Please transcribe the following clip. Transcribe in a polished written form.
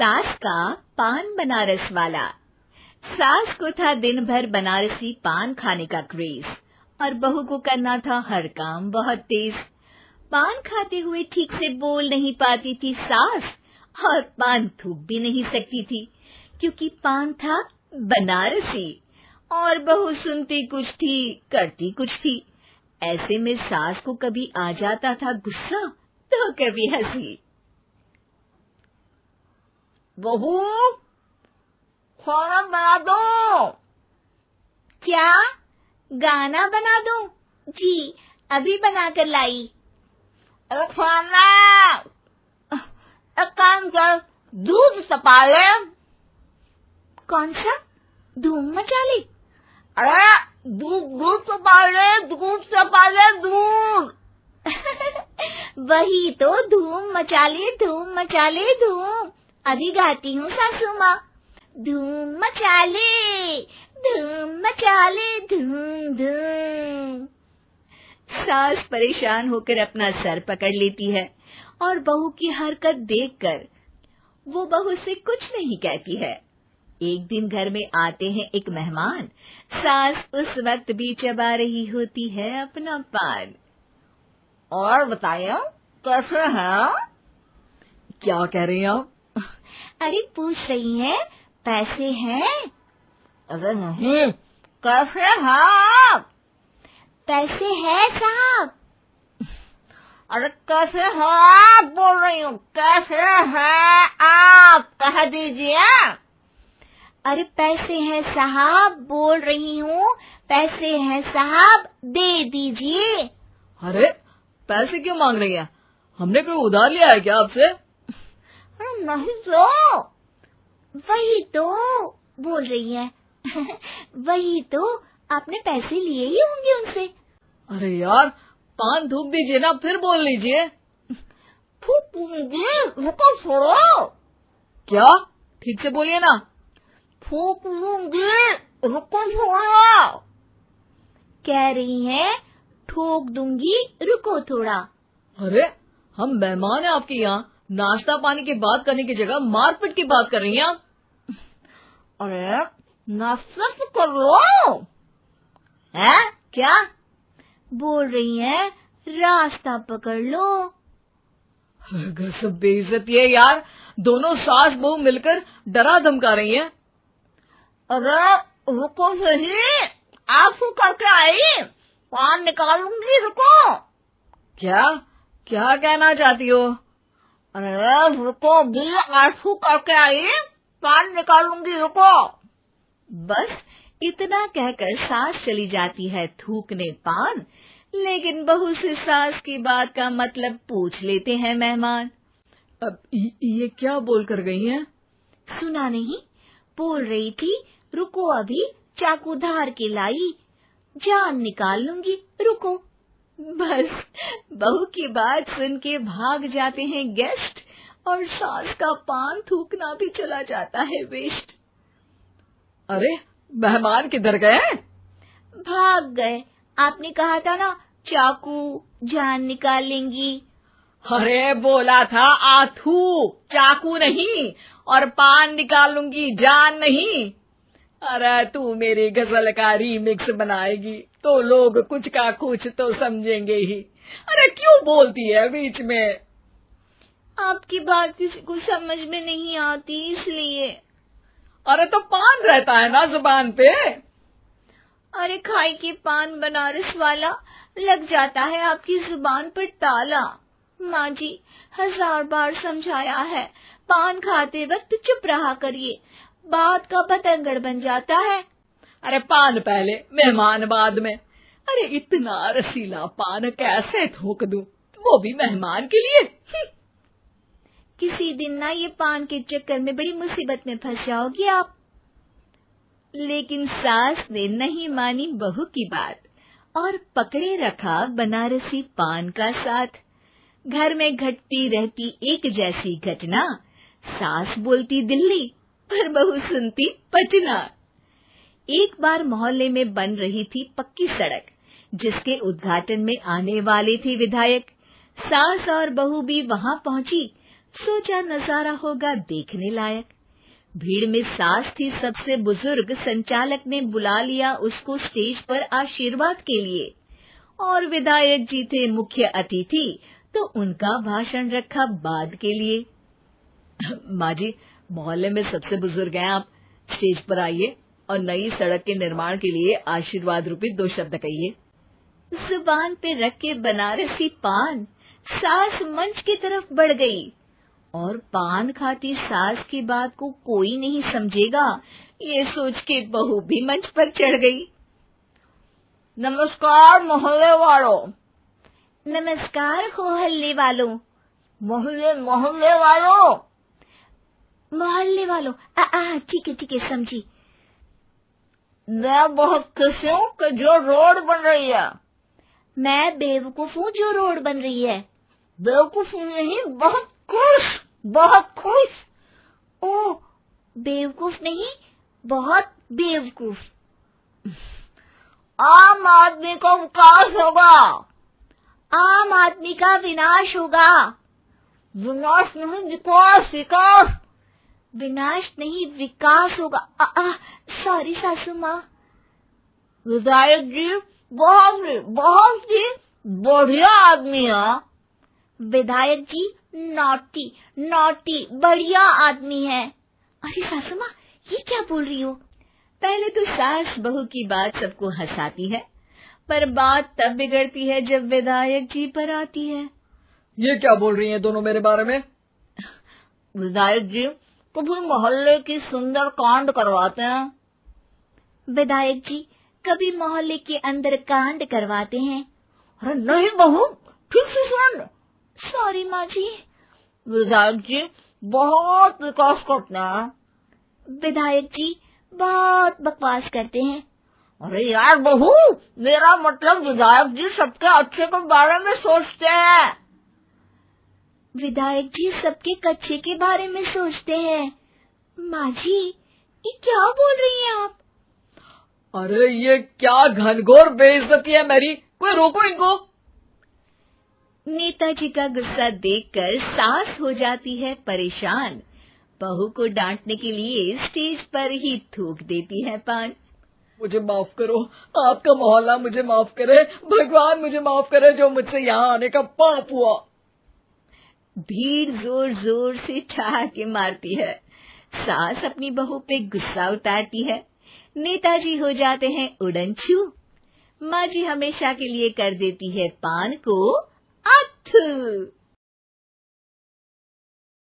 सास का पान बनारस वाला। सास को था दिन भर बनारसी पान खाने का क्रेज और बहू को करना था हर काम बहुत तेज। पान खाते हुए ठीक से बोल नहीं पाती थी सास और पान थूक भी नहीं सकती थी क्योंकि पान था बनारसी और बहू सुनती कुछ थी करती कुछ थी। ऐसे में सास को कभी आ जाता था गुस्सा तो कभी हंसी। बहू, खाना बना दो। क्या गाना बना दूं? जी अभी बना कर लाई। अरे खाना, एक काम कर, दूध सपा ले। कौन सा? धूम मचा ले? अरे दूध सपा ले, दूध सपा ले, दूध। वही तो, धूम मचा ले, धूम मचा ले, धूम। अभी गाती हूँ सासू माँ। धूम मचा ले, धूम मचा ले, धूम धूम। सास परेशान होकर अपना सर पकड़ लेती है और बहू की हरकत देखकर वो बहू से कुछ नहीं कहती है। एक दिन घर में आते हैं एक मेहमान। सास उस वक्त भी चबा रही होती है अपना पान। और बताइए कैसे हैं? क्या कह रही हैं आप? अरे पूछ रही हैं पैसे हैं? अरे नहीं, कैसे हैं आप? पैसे हैं साहब। अरे कैसे हैं आप बोल रही हूँ, कैसे हैं आप कह दीजिए। अरे पैसे हैं साहब बोल रही हूँ, पैसे हैं साहब दे दीजिए। अरे पैसे क्यों मांग रही हैं? हमने कोई उधार लिया है क्या आपसे? अरे नहीं तो। वही तो बोल रही है। वही तो, आपने पैसे लिए ही होंगे उनसे। अरे यार पान थूक दीजिए ना, फिर बोल लीजिए। थूक लूंगी, रुको छोड़ो। क्या? ठीक से बोलिए ना। थूक लूंगी, रुको छोड़ो। कह रही हैं ठोक दूंगी, रुको थोड़ा। अरे हम मेहमान हैं आपके यहाँ, नाश्ता पानी की बात करने की जगह मारपीट की बात कर रही हैं आप। अरे नाश्ता तो कर लो। है क्या बोल रही हैं? रास्ता पकड़ लो। सब बेइज्जती है यार, दोनों सास बहू मिलकर डरा धमका रही हैं। अरे रुको सही, आंसू करके आई, पान निकालूंगी, रुको। क्या क्या कहना चाहती हो? अरे रुको भी, आंसू करके आई, पान निकालूंगी, रुको। बस इतना कहकर सास चली जाती है थूकने पान, लेकिन बहू से सास की बात का मतलब पूछ लेते हैं मेहमान। अब ये क्या बोल कर गई हैं? सुना नहीं? बोल रही थी रुको अभी चाकू धार के लाई, जान निकाल लूंगी, रुको। बस बहू की बात सुन के भाग जाते हैं गेस्ट और सास का पान थूकना भी चला जाता है वेस्ट। अरे मेहमान किधर गए? भाग गए। आपने कहा था ना चाकू जान निकाल लेंगी। अरे बोला था आथू, चाकू नहीं, और पान निकाल लूंगी, जान नहीं। अरे तू मेरी गजल का रीमिक्स बनाएगी तो लोग कुछ का कुछ तो समझेंगे ही। अरे क्यों बोलती है बीच में? आपकी बात किसी को समझ में नहीं आती इसलिए। अरे तो पान रहता है ना जुबान पे। अरे खाई के पान बनारस वाला, लग जाता है आपकी जुबान पर ताला। माँ जी 1000 बार समझाया है, पान खाते वक्त चुप रहा करिए, बात का बतंगड़ बन जाता है। अरे पान पहले मेहमान बाद में। अरे इतना रसीला पान कैसे थूक दूं, वो भी मेहमान के लिए। किसी दिन ना ये पान के चक्कर में बड़ी मुसीबत में फंस जाओगी आप। लेकिन सास ने नहीं मानी बहू की बात और पकड़े रखा बनारसी पान का साथ। घर में घटती रहती एक जैसी घटना, सास बोलती दिल्ली पर बहू सुनती पटना। एक बार मोहल्ले में बन रही थी पक्की सड़क, जिसके उद्घाटन में आने वाले थे विधायक। सास और बहू भी वहां पहुंची। सोचा नजारा होगा देखने लायक। भीड़ में सास थी सबसे बुजुर्ग। संचालक ने बुला लिया उसको स्टेज पर आशीर्वाद के लिए, और विधायक जी थे मुख्य अतिथि, तो उनका भाषण रखा बाद के लिए। माँ जी, मोहल्ले में सबसे बुजुर्ग हैं आप, स्टेज पर आइए और नई सड़क के निर्माण के लिए आशीर्वाद रूपी 2 शब्द कहिए। जुबान पे रख के बनारसी पान सास मंच की तरफ बढ़ गई, और पान खाती सास की बात को कोई नहीं समझेगा, ये सोच के बहू भी मंच पर चढ़ गई। नमस्कार मोहल्ले वालों। नमस्कार मोहल्ले वालों। मोहल्ले मोहल्ले वालों। मोहल्ले वालों, ठीक है समझी। मैं बहुत खुश हूँ कि जो रोड बन रही है। मैं बेवकूफ हूँ जो रोड बन रही है। बेवकूफ नहीं, बहुत खुश, बहुत खुश। ओह, बेवकूफ नहीं, बहुत बेवकूफ। आम आदमी का विकास होगा। आम आदमी का विनाश होगा। विनाश नहीं, विकास, विकास। विनाश नहीं, विकास होगा। सॉरी सासू माँ। विधायक जी बहुत ही बढ़िया आदमी है। विधायक जी नॉटी बढ़िया आदमी है। अरे सासू माँ, ये क्या बोल रही हो? पहले तो सास बहू की बात सबको हंसाती है, पर बात तब बिगड़ती है जब विधायक जी पर आती है। ये क्या बोल रही हैं दोनों मेरे बारे में? विधायक जी कभी मोहल्ले की सुंदर कांड करवाते हैं। विधायक जी कभी मोहल्ले के अंदर कांड करवाते हैं। अरे नहीं बहू, ठीक से सुन। सॉरी माँ जी। विधायक जी बहुत विकास करते हैं। विधायक जी बहुत बकवास करते हैं। अरे यार बहू, मेरा मतलब विधायक जी सबके अच्छे के बारे में सोचते हैं। विधायक जी सबके कच्चे के बारे में सोचते हैं। माँ जी, ये क्या बोल रही हैं आप? अरे ये क्या घनघोर बेइज्जती है मेरी, कोई रोको इनको। नेताजी का गुस्सा देखकर सास हो जाती है परेशान। बहू को डांटने के लिए स्टेज पर ही थूक देती है पान। मुझे माफ करो, आपका मोहल्ला मुझे माफ करे, भगवान मुझे माफ करे जो मुझसे यहाँ आने का पाप हुआ। भीड़ जोर जोर से ठहाके मारती है। सास अपनी बहू पे गुस्सा उतारती है। नेताजी हो जाते हैं उड़नछू। माँ जी हमेशा के लिए कर देती है पान को अथू।